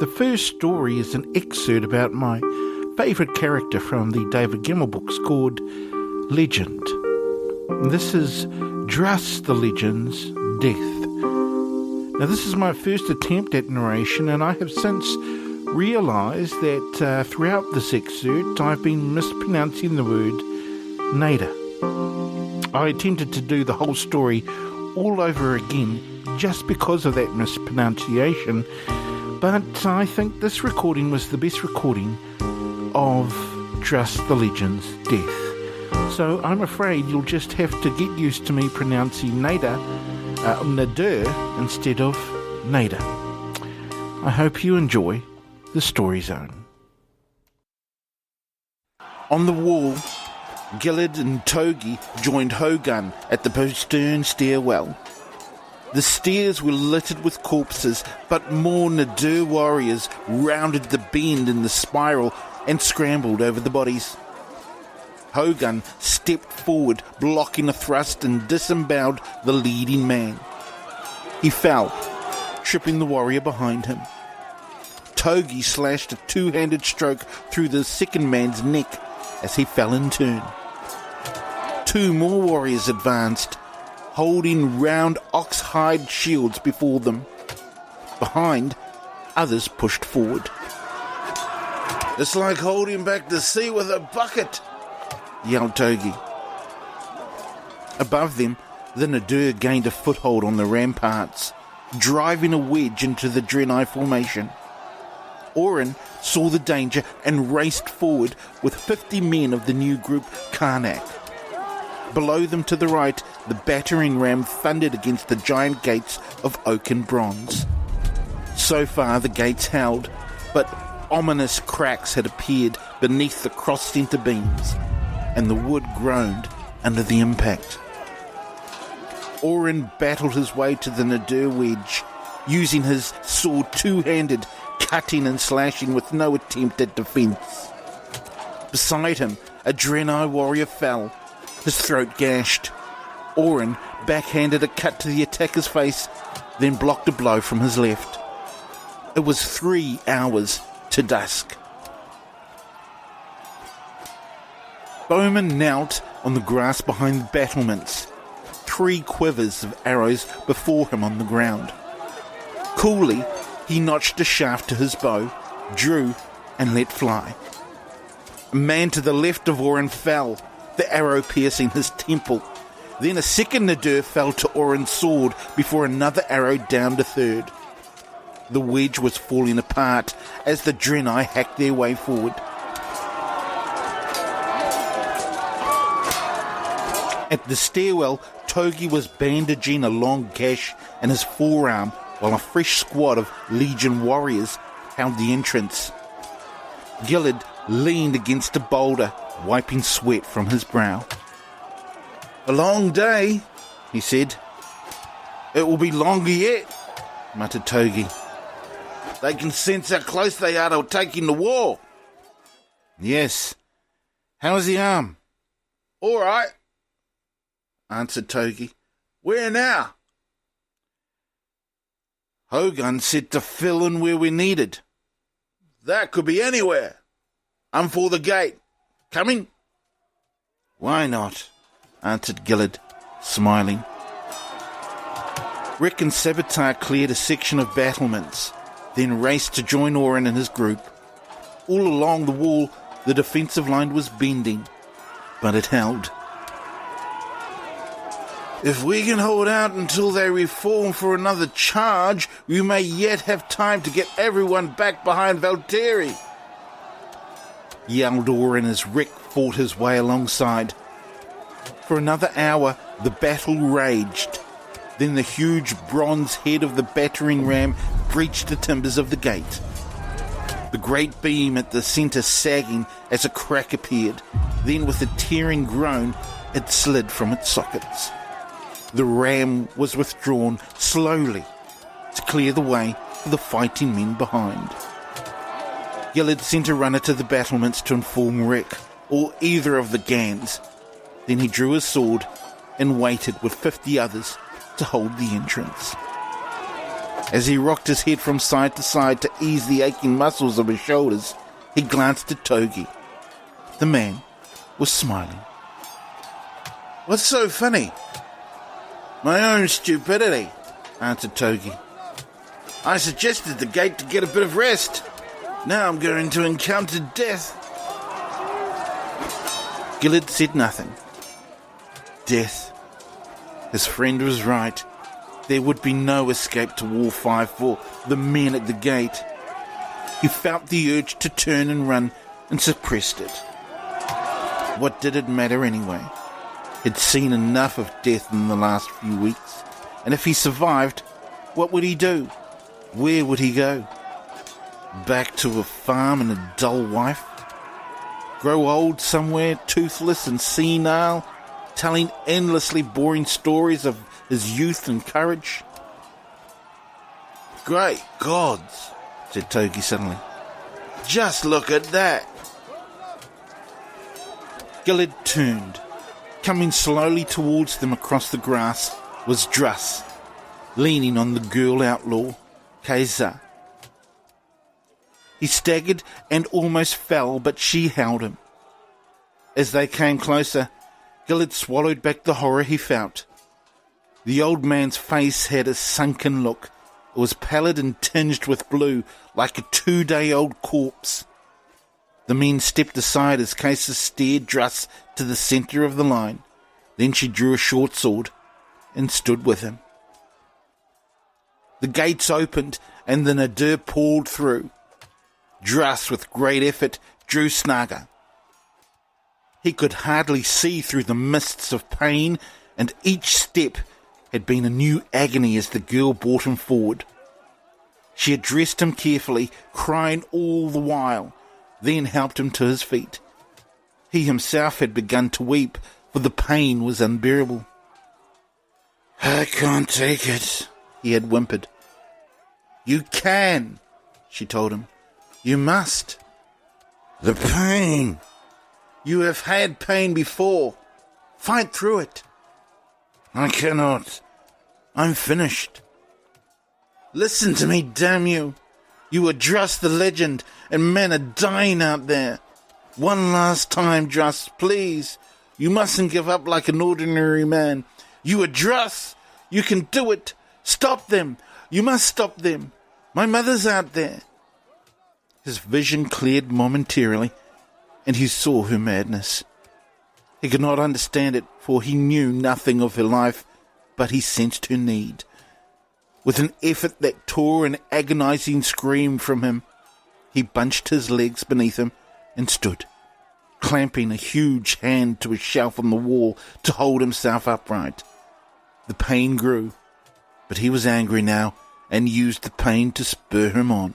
The first story is an excerpt about my favourite character from the David Gemmell books called Legend. This is Druss the Legend's Death. Now, this is my first attempt at narration, and I have since realised that throughout this excerpt I've been mispronouncing the word Nader. I attempted to do the whole story all over again just because of that mispronunciation, but I think this recording was the best recording of Druss the Legend's Death. So I'm afraid you'll just have to get used to me pronouncing Nader instead of Nader. I hope you enjoy the Story Zone. On the wall, Gillard and Togi joined Hogun at the postern stairwell. The stairs were littered with corpses, but more Nadir warriors rounded the bend in the spiral and scrambled over the bodies. Hogun stepped forward, blocking a thrust, and disemboweled the leading man. He fell, tripping the warrior behind him. Togi slashed a two-handed stroke through the second man's neck as he fell in turn. Two more warriors advanced, holding round ox-hide shields before them. Behind, others pushed forward. "It's like holding back the sea with a bucket," yelled Togi. Above them, the Nadir gained a foothold on the ramparts, driving a wedge into the Draenei formation. Orin saw the danger and raced forward with 50 men of the new group Karnak. Below them to the right, the battering ram thundered against the giant gates of oak and bronze. So far the gates held, but ominous cracks had appeared beneath the cross-centre beams, and the wood groaned under the impact. Orin battled his way to the Nadir wedge, using his sword two-handed, cutting and slashing with no attempt at defence. Beside him, a Draenei warrior fell, his throat gashed. Orin backhanded a cut to the attacker's face, then blocked a blow from his left. It was 3 hours to dusk. Bowman knelt on the grass behind the battlements, 3 quivers of arrows before him on the ground. Coolly, he notched a shaft to his bow, drew, and let fly. A man to the left of Orin fell, the arrow piercing his temple. Then a second Nadir fell to Orin's sword before another arrow downed a third. The wedge was falling apart as the Draenei hacked their way forward. At the stairwell, Togi was bandaging a long gash in his forearm while a fresh squad of Legion warriors held the entrance. Gillard leaned against a boulder, wiping sweat from his brow. "A long day," he said. "It will be longer yet," muttered Togi. "They can sense how close they are to taking the war." "Yes. How's the arm?" "All right," answered Togi. "Where now?" "Hogun said to fill in where we're needed." "That could be anywhere. I'm for the gate. Coming?" "Why not?" answered Gillard, smiling. Rick and Saboteur cleared a section of battlements, then raced to join Orin and his group. All along the wall, the defensive line was bending, but it held. "If we can hold out until they reform for another charge, we may yet have time to get everyone back behind Valtteri," yelled Orin as Rick fought his way alongside. For another hour, the battle raged. Then the huge bronze head of the battering ram breached the timbers of the gate. The great beam at the centre sagging as a crack appeared. Then with a tearing groan, it slid from its sockets. The ram was withdrawn slowly to clear the way for the fighting men behind. Gillard sent a runner to the battlements to inform Rick, or either of the Gans. Then he drew his sword and waited with 50 others to hold the entrance. As he rocked his head from side to side to ease the aching muscles of his shoulders, he glanced at Togi. The man was smiling. "What's so funny?" "My own stupidity," answered Togi. "I suggested the gate to get a bit of rest. Now I'm going to encounter death." Gillard said nothing. Death. His friend was right. There would be no escape to Wall 5 for the men at the gate. He felt the urge to turn and run and suppressed it. What did it matter anyway? He'd seen enough of death in the last few weeks, and if he survived, what would he do? Where would he go? Back to a farm and a dull wife? Grow old somewhere, toothless and senile, telling endlessly boring stories of his youth and courage? "Great gods," said Togi suddenly. "Just look at that." Gillard turned. Coming slowly towards them across the grass was Druss, leaning on the girl outlaw, Keza. He staggered and almost fell, but she held him. As they came closer, Gillard swallowed back the horror he felt. The old man's face had a sunken look. It was pallid and tinged with blue, like a 2-day-old corpse. The men stepped aside as Keza steered Druss to the centre of the line. Then she drew a short sword and stood with him. The gates opened and the Nadir poured through. Druss, with great effort, drew Snaga. He could hardly see through the mists of pain, and each step had been a new agony as the girl brought him forward. She addressed him carefully, crying all the while, then helped him to his feet. He himself had begun to weep, for the pain was unbearable. "I can't take it," he had whimpered. "You can," she told him. "You must." "The pain." "You have had pain before. Fight through it." "I cannot. I'm finished." "Listen to me, damn you. You are Druss the Legend, and men are dying out there. One last time, Druss, please. You mustn't give up like an ordinary man. You are Druss. You can do it. Stop them. You must stop them. My mother's out there." His vision cleared momentarily, and he saw her madness. He could not understand it, for he knew nothing of her life, but he sensed her need. With an effort that tore an agonizing scream from him, he bunched his legs beneath him and stood, clamping a huge hand to a shelf on the wall to hold himself upright. The pain grew, but he was angry now and used the pain to spur him on.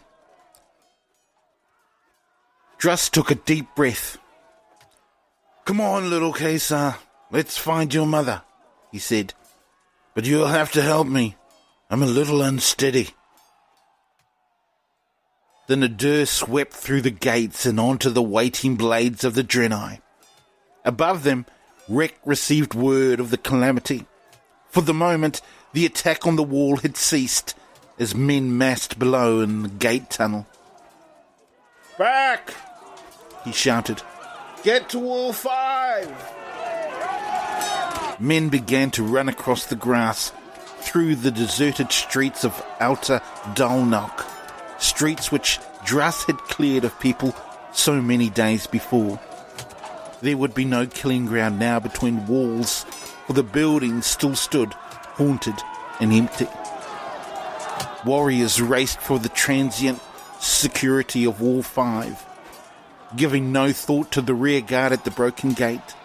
Druss took a deep breath. "Come on, little Keza, let's find your mother," he said. "But you'll have to help me. I'm a little unsteady." The Nadir swept through the gates and onto the waiting blades of the Drenai. Above them, Rek received word of the calamity. For the moment, the attack on the wall had ceased, as men massed below in the gate tunnel. "Back!" he shouted. "Get to Wall 5! Men began to run across the grass, through the deserted streets of Outer Dalnok, streets which Druss had cleared of people so many days before. There would be no killing ground now between walls, for the buildings still stood, haunted and empty. Warriors raced for the transient security of Wall 5, giving no thought to the rear guard at the broken gate.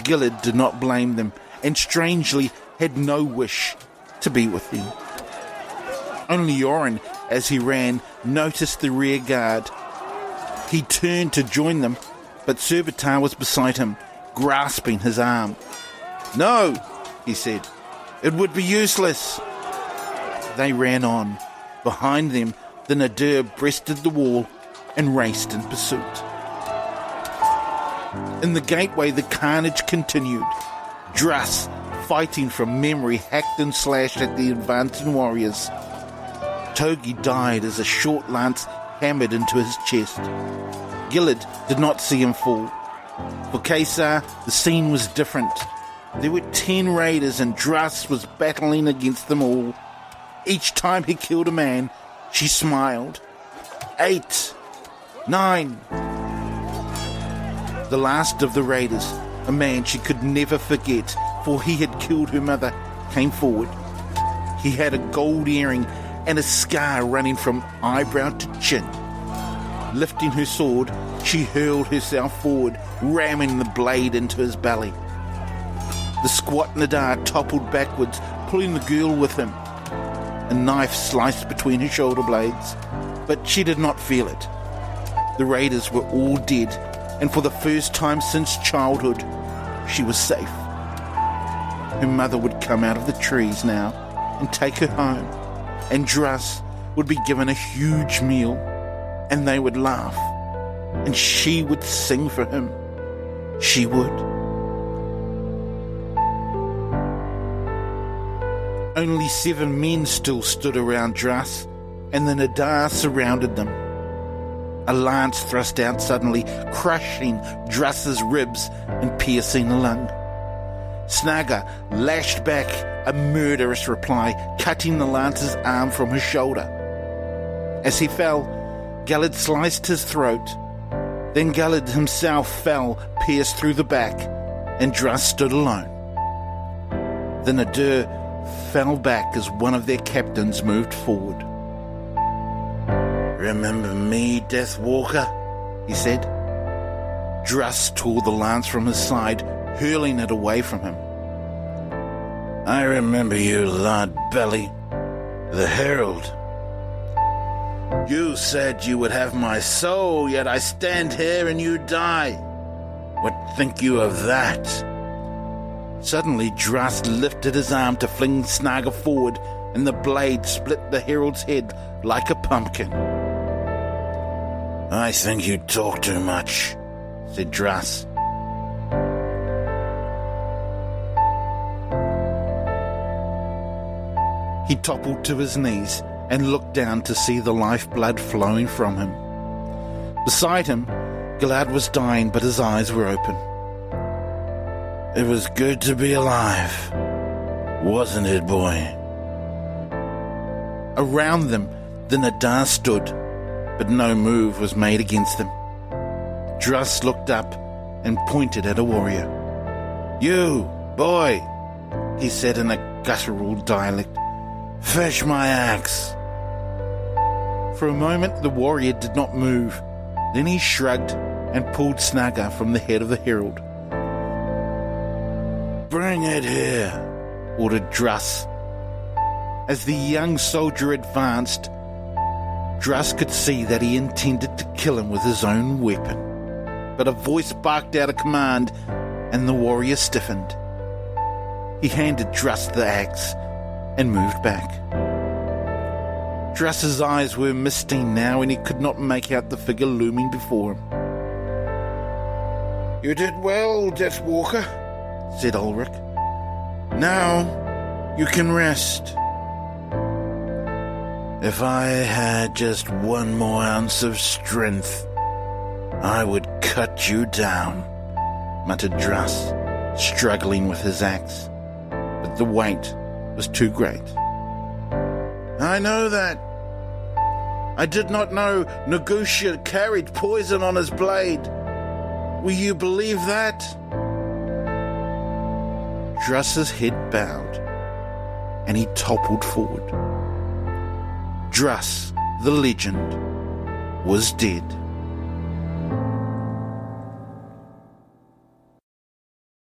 Gillard did not blame them, and strangely had no wish to be with them. Only Oren, as he ran, noticed the rear guard. He turned to join them, but Servitar was beside him, grasping his arm. "No," he said. "It would be useless." They ran on. Behind them, the Nadir breasted the wall and raced in pursuit. In the gateway, the carnage continued. Druss, fighting from memory, hacked and slashed at the advancing warriors. Togi died as a short lance hammered into his chest. Gillard did not see him fall. For Caesar, the scene was different. There were 10 raiders and Druss was battling against them all. Each time he killed a man, she smiled. 8, 9. The last of the raiders, a man she could never forget, for he had killed her mother, came forward. He had a gold earring and a scar running from eyebrow to chin. Lifting her sword, she hurled herself forward, ramming the blade into his belly. The squat Nadar toppled backwards, pulling the girl with him. A knife sliced between her shoulder blades, but she did not feel it. The raiders were all dead, and for the first time since childhood, she was safe. Her mother would come out of the trees now and take her home, and Druss would be given a huge meal, and they would laugh, and she would sing for him. She would. Only 7 men still stood around Druss, and the Nadar surrounded them. A lance thrust out suddenly, crushing Druss's ribs and piercing a lung. Snaga lashed back a murderous reply, cutting the lance's arm from his shoulder. As he fell, Gillard sliced his throat. Then Gillard himself fell, pierced through the back, and Druss stood alone. The Nadar fell back as one of their captains moved forward. "Remember me, Deathwalker?" he said. Druss tore the lance from his side, hurling it away from him. "I remember you, Lard Belly, the Herald. You said you would have my soul, yet I stand here and you die. What think you of that?" Suddenly, Druss lifted his arm to fling Snaga forward, and the blade split the herald's head like a pumpkin. "I think you talk too much," said Druss. He toppled to his knees and looked down to see the lifeblood flowing from him. Beside him, Gillard was dying, but his eyes were open. "It was good to be alive, wasn't it, boy?" Around them, the Nadar stood, but no move was made against them. Druss looked up and pointed at a warrior. "You, boy," he said in a guttural dialect, "fetch my axe." For a moment the warrior did not move. Then he shrugged and pulled Snaga from the head of the herald. "Bring it here," ordered Druss. As the young soldier advanced, Druss could see that he intended to kill him with his own weapon. But a voice barked out a command, and the warrior stiffened. He handed Druss the axe and moved back. Druss's eyes were misting now, and he could not make out the figure looming before him. "You did well, Deathwalker," said Ulrich. "Now you can rest." "If I had just one more ounce of strength, I would cut you down," muttered Druss, struggling with his axe. But the weight was too great. "I know that. I did not know Negotia carried poison on his blade. Will you believe that?" Druss's head bowed, and he toppled forward. Druss the Legend was dead.